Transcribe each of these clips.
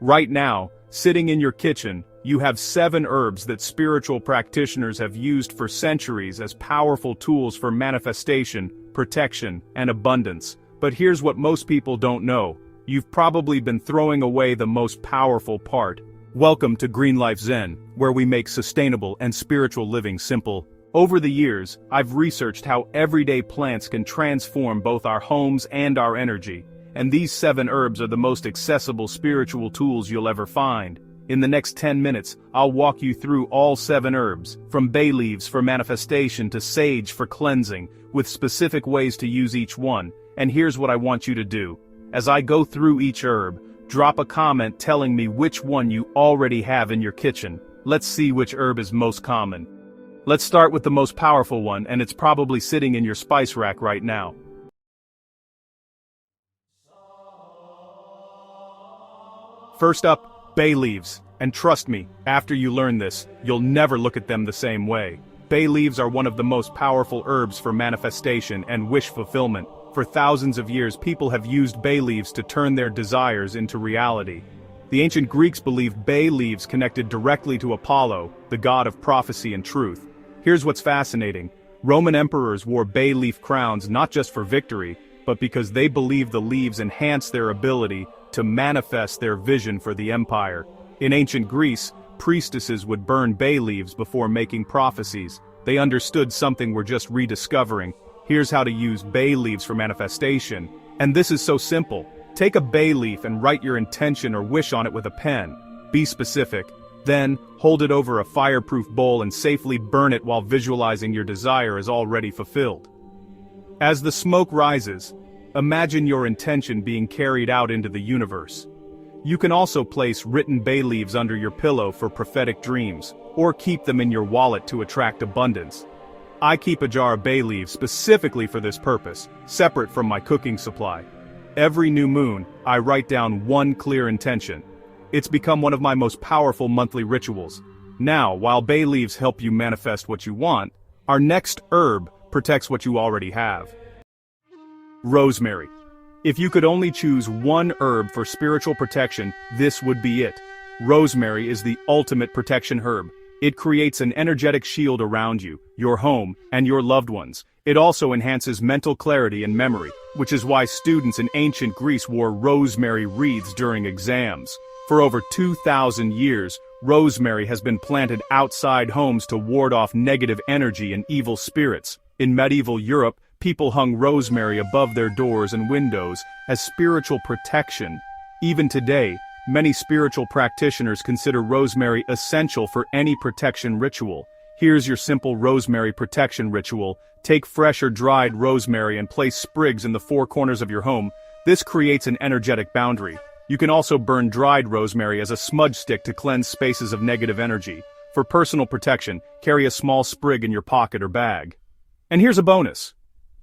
Right now, sitting in your kitchen, you have 7 herbs that spiritual practitioners have used for centuries as powerful tools for manifestation, protection, and abundance. But here's what most people don't know. You've probably been throwing away the most powerful part. Welcome to Green Life Zen, where we make sustainable and spiritual living simple. Over the years, I've researched how everyday plants can transform both our homes and our energy, and these 7 herbs are the most accessible spiritual tools you'll ever find. In the next 10 minutes, I'll walk you through all 7 herbs, from bay leaves for manifestation to sage for cleansing, with specific ways to use each one. And here's what I want you to do. As I go through each herb, drop a comment telling me which one you already have in your kitchen. Let's see which herb is most common. Let's start with the most powerful one, and it's probably sitting in your spice rack right now. First up, bay leaves. And trust me, after you learn this, you'll never look at them the same way. Bay leaves are one of the most powerful herbs for manifestation and wish fulfillment. For thousands of years, people have used bay leaves to turn their desires into reality. The ancient Greeks believed bay leaves connected directly to Apollo, the god of prophecy and truth. Here's what's fascinating. Roman emperors wore bay leaf crowns not just for victory, but because they believed the leaves enhanced their ability to manifest their vision for the empire. In ancient Greece, priestesses would burn bay leaves before making prophecies. They understood something we're just rediscovering. Here's how to use bay leaves for manifestation. And this is so simple. Take a bay leaf and write your intention or wish on it with a pen. Be specific. Then, hold it over a fireproof bowl and safely burn it while visualizing your desire is already fulfilled. As the smoke rises, imagine your intention being carried out into the universe. You can also place written bay leaves under your pillow for prophetic dreams, or keep them in your wallet to attract abundance. I keep a jar of bay leaves specifically for this purpose, separate from my cooking supply. Every new moon, I write down one clear intention. It's become one of my most powerful monthly rituals. Now, while bay leaves help you manifest what you want, our next herb protects what you already have. Rosemary. If you could only choose one herb for spiritual protection, this would be it. Rosemary is the ultimate protection herb. It creates an energetic shield around you, your home, and your loved ones. It also enhances mental clarity and memory, which is why students in ancient Greece wore rosemary wreaths during exams. For over 2,000 years, rosemary has been planted outside homes to ward off negative energy and evil spirits. In medieval Europe, people hung rosemary above their doors and windows as spiritual protection. Even today, many spiritual practitioners consider rosemary essential for any protection ritual. Here's your simple rosemary protection ritual. Take fresh or dried rosemary and place sprigs in the 4 corners of your home. This creates an energetic boundary. You can also burn dried rosemary as a smudge stick to cleanse spaces of negative energy. For personal protection, carry a small sprig in your pocket or bag. And here's a bonus.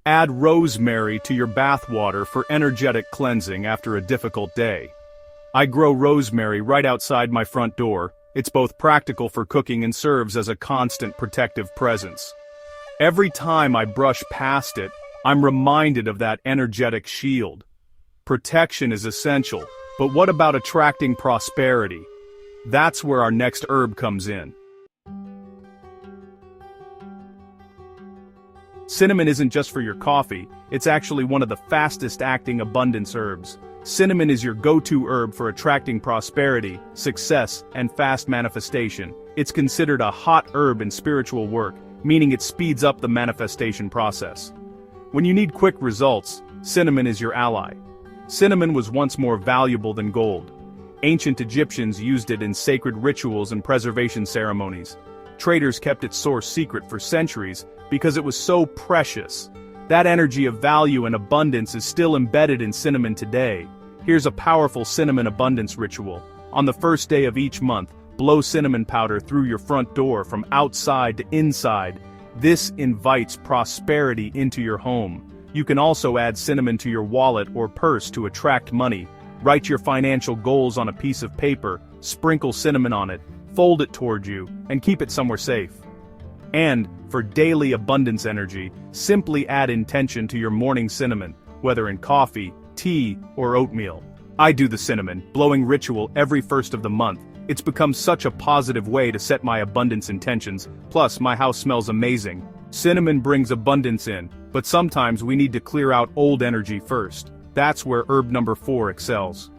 Add rosemary to your bath water for energetic cleansing after a difficult day. I grow rosemary right outside my front door. It's both practical for cooking and serves as a constant protective presence. Every time I brush past it, I'm reminded of that energetic shield. Protection is essential, but what about attracting prosperity? That's where our next herb comes in. Cinnamon isn't just for your coffee, it's actually one of the fastest-acting abundance herbs. Cinnamon is your go-to herb for attracting prosperity, success, and fast manifestation. It's considered a hot herb in spiritual work, meaning it speeds up the manifestation process. When you need quick results, cinnamon is your ally. Cinnamon was once more valuable than gold. Ancient Egyptians used it in sacred rituals and preservation ceremonies. Traders kept its source secret for centuries because it was so precious. That energy of value and abundance is still embedded in cinnamon today. Here's a powerful cinnamon abundance ritual. On the first day of each month, blow cinnamon powder through your front door from outside to inside. This invites prosperity into your home. You can also add cinnamon to your wallet or purse to attract money. Write your financial goals on a piece of paper, sprinkle cinnamon on it, fold it toward you, and keep it somewhere safe. And, for daily abundance energy, simply add intention to your morning cinnamon, whether in coffee, tea, or oatmeal. I do the cinnamon, blowing ritual every first of the month. It's become such a positive way to set my abundance intentions, plus my house smells amazing. Cinnamon brings abundance in, but sometimes we need to clear out old energy first. That's where herb number 4 excels.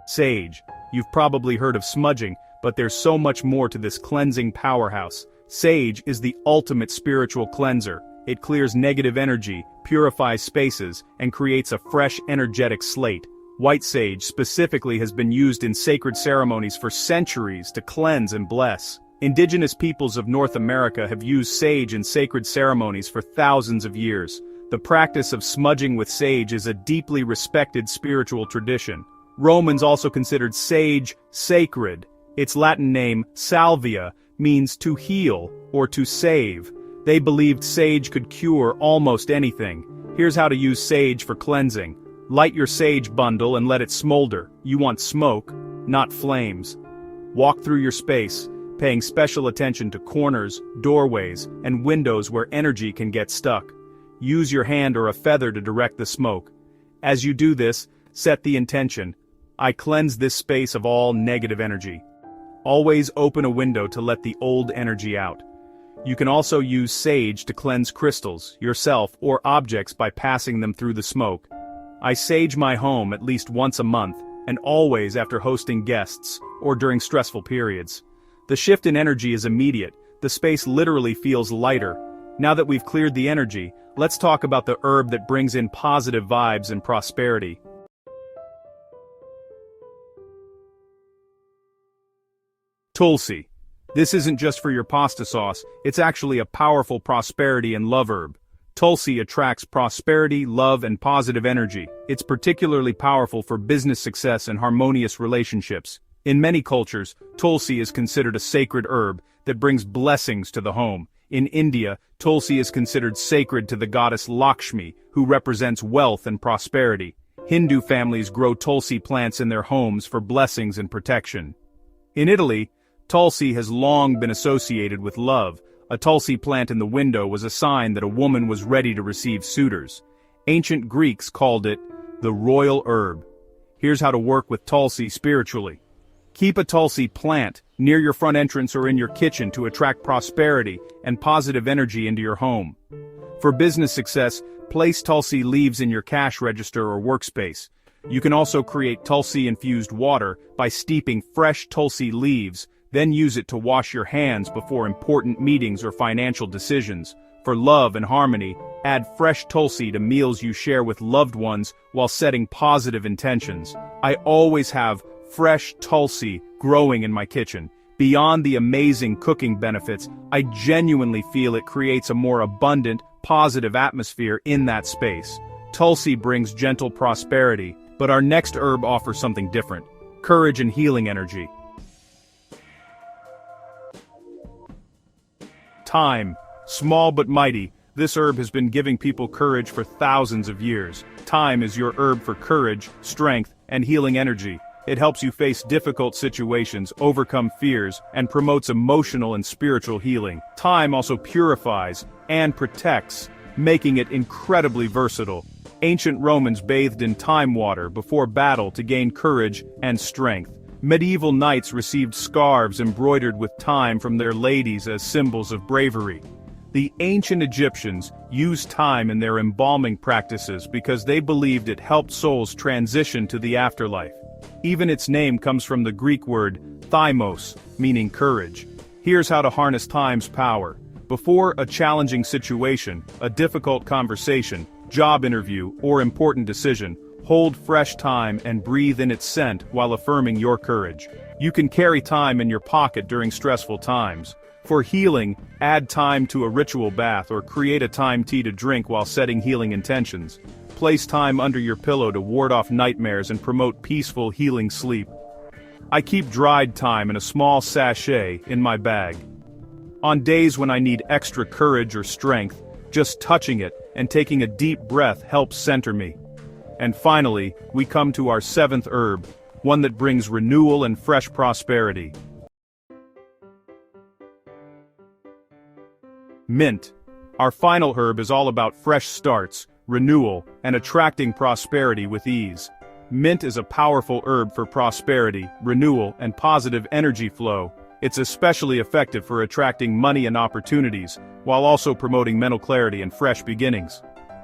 Sage. You've probably heard of smudging, but there's so much more to this cleansing powerhouse. Sage is the ultimate spiritual cleanser. It clears negative energy, purifies spaces, and creates a fresh, energetic slate. White sage specifically has been used in sacred ceremonies for centuries to cleanse and bless. Indigenous peoples of North America have used sage in sacred ceremonies for thousands of years. The practice of smudging with sage is a deeply respected spiritual tradition. Romans also considered sage sacred. Its Latin name, salvia, means to heal or to save. They believed sage could cure almost anything. Here's how to use sage for cleansing. Light your sage bundle and let it smolder. You want smoke, not flames. Walk through your space, paying special attention to corners, doorways, and windows where energy can get stuck. Use your hand or a feather to direct the smoke. As you do this, set the intention. I cleanse this space of all negative energy. Always open a window to let the old energy out. You can also use sage to cleanse crystals, yourself, or objects by passing them through the smoke. I sage my home at least once a month, and always after hosting guests, or during stressful periods. The shift in energy is immediate. The space literally feels lighter. Now that we've cleared the energy, let's talk about the herb that brings in positive vibes and prosperity. Tulsi. This isn't just for your pasta sauce, it's actually a powerful prosperity and love herb. Tulsi attracts prosperity, love, and positive energy. It's particularly powerful for business success and harmonious relationships. In many cultures, Tulsi is considered a sacred herb that brings blessings to the home. In India, Tulsi is considered sacred to the goddess Lakshmi, who represents wealth and prosperity. Hindu families grow Tulsi plants in their homes for blessings and protection. In Italy, Tulsi has long been associated with love. A Tulsi plant in the window was a sign that a woman was ready to receive suitors. Ancient Greeks called it the royal herb. Here's how to work with Tulsi spiritually. Keep a Tulsi plant near your front entrance or in your kitchen to attract prosperity and positive energy into your home. For business success, place Tulsi leaves in your cash register or workspace. You can also create Tulsi-infused water by steeping fresh Tulsi leaves, then use it to wash your hands before important meetings or financial decisions. For love and harmony, add fresh Tulsi to meals you share with loved ones while setting positive intentions. I always have fresh Tulsi growing in my kitchen. Beyond the amazing cooking benefits, I genuinely feel it creates a more abundant, positive atmosphere in that space. Tulsi brings gentle prosperity, but our next herb offers something different: courage and healing energy. Thyme. Small but mighty, this herb has been giving people courage for thousands of years. Thyme is your herb for courage, strength, and healing energy. It helps you face difficult situations, overcome fears, and promotes emotional and spiritual healing. Thyme also purifies and protects, making it incredibly versatile. Ancient Romans bathed in thyme water before battle to gain courage and strength. Medieval knights received scarves embroidered with thyme from their ladies as symbols of bravery. The ancient Egyptians used thyme in their embalming practices because they believed it helped souls transition to the afterlife. Even its name comes from the Greek word thymos, meaning courage. Here's how to harness thyme's power. Before a challenging situation, a difficult conversation, job interview, or important decision, hold fresh thyme and breathe in its scent while affirming your courage. You can carry thyme in your pocket during stressful times. For healing, add thyme to a ritual bath or create a thyme tea to drink while setting healing intentions. Place thyme under your pillow to ward off nightmares and promote peaceful, healing sleep. I keep dried thyme in a small sachet in my bag. On days when I need extra courage or strength, just touching it and taking a deep breath helps center me. And finally, we come to our 7th herb, one that brings renewal and fresh prosperity. Mint. Our final herb is all about fresh starts, renewal, and attracting prosperity with ease. Mint is a powerful herb for prosperity, renewal, and positive energy flow. It's especially effective for attracting money and opportunities, while also promoting mental clarity and fresh beginnings.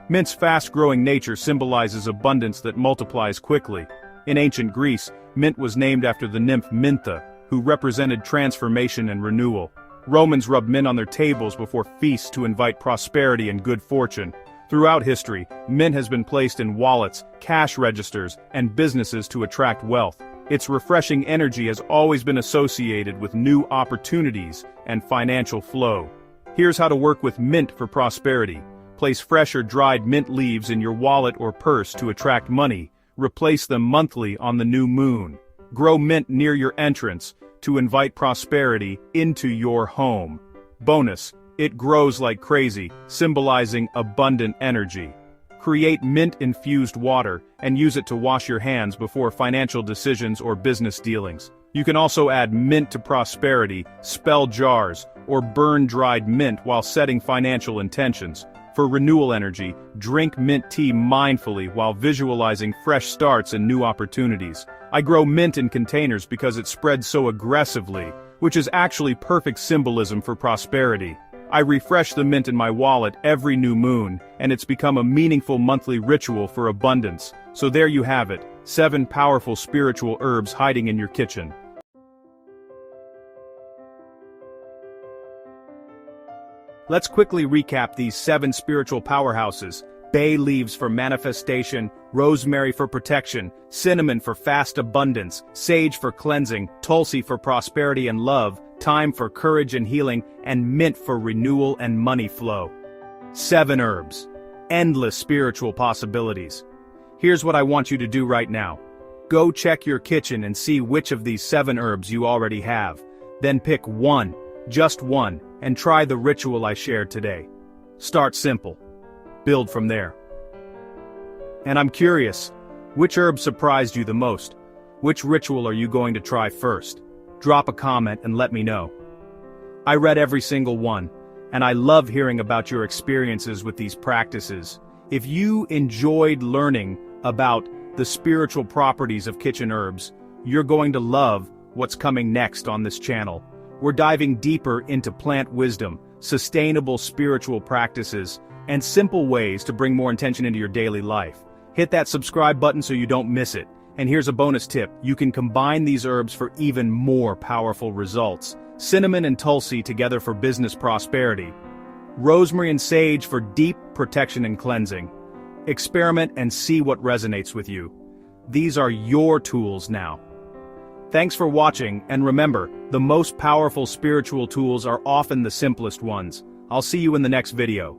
Mint's fast-growing nature symbolizes abundance that multiplies quickly. In ancient Greece, mint was named after the nymph Mintha, who represented transformation and renewal. Romans rubbed mint on their tables before feasts to invite prosperity and good fortune. Throughout history, mint has been placed in wallets, cash registers, and businesses to attract wealth. Its refreshing energy has always been associated with new opportunities and financial flow. Here's how to work with mint for prosperity. Place fresh or dried mint leaves in your wallet or purse to attract money. Replace them monthly on the new moon. Grow mint near your entrance to invite prosperity into your home. Bonus: it grows like crazy, symbolizing abundant energy. Create mint-infused water and use it to wash your hands before financial decisions or business dealings. You can also add mint to prosperity, spell jars, or burn dried mint while setting financial intentions. For renewal energy, drink mint tea mindfully while visualizing fresh starts and new opportunities. I grow mint in containers because it spreads so aggressively, which is actually perfect symbolism for prosperity. I refresh the mint in my wallet every new moon, and it's become a meaningful monthly ritual for abundance. So there you have it, 7 powerful spiritual herbs hiding in your kitchen. Let's quickly recap these 7 spiritual powerhouses. Bay leaves for manifestation, rosemary for protection, cinnamon for fast abundance, sage for cleansing, tulsi for prosperity and love, thyme for courage and healing, and mint for renewal and money flow. 7 herbs. Endless spiritual possibilities. Here's what I want you to do right now. Go check your kitchen and see which of these 7 herbs you already have. Then pick one, just one, and try the ritual I shared today. Start simple. Build from there. And I'm curious, which herb surprised you the most? Which ritual are you going to try first? Drop a comment and let me know. I read every single one, and I love hearing about your experiences with these practices. If you enjoyed learning about the spiritual properties of kitchen herbs, you're going to love what's coming next on this channel. We're diving deeper into plant wisdom, sustainable spiritual practices, and simple ways to bring more intention into your daily life. Hit that subscribe button so you don't miss it. And here's a bonus tip: you can combine these herbs for even more powerful results. Cinnamon and tulsi together for business prosperity. Rosemary and sage for deep protection and cleansing. Experiment and see what resonates with you. These are your tools now. Thanks for watching, and remember, the most powerful spiritual tools are often the simplest ones. I'll see you in the next video.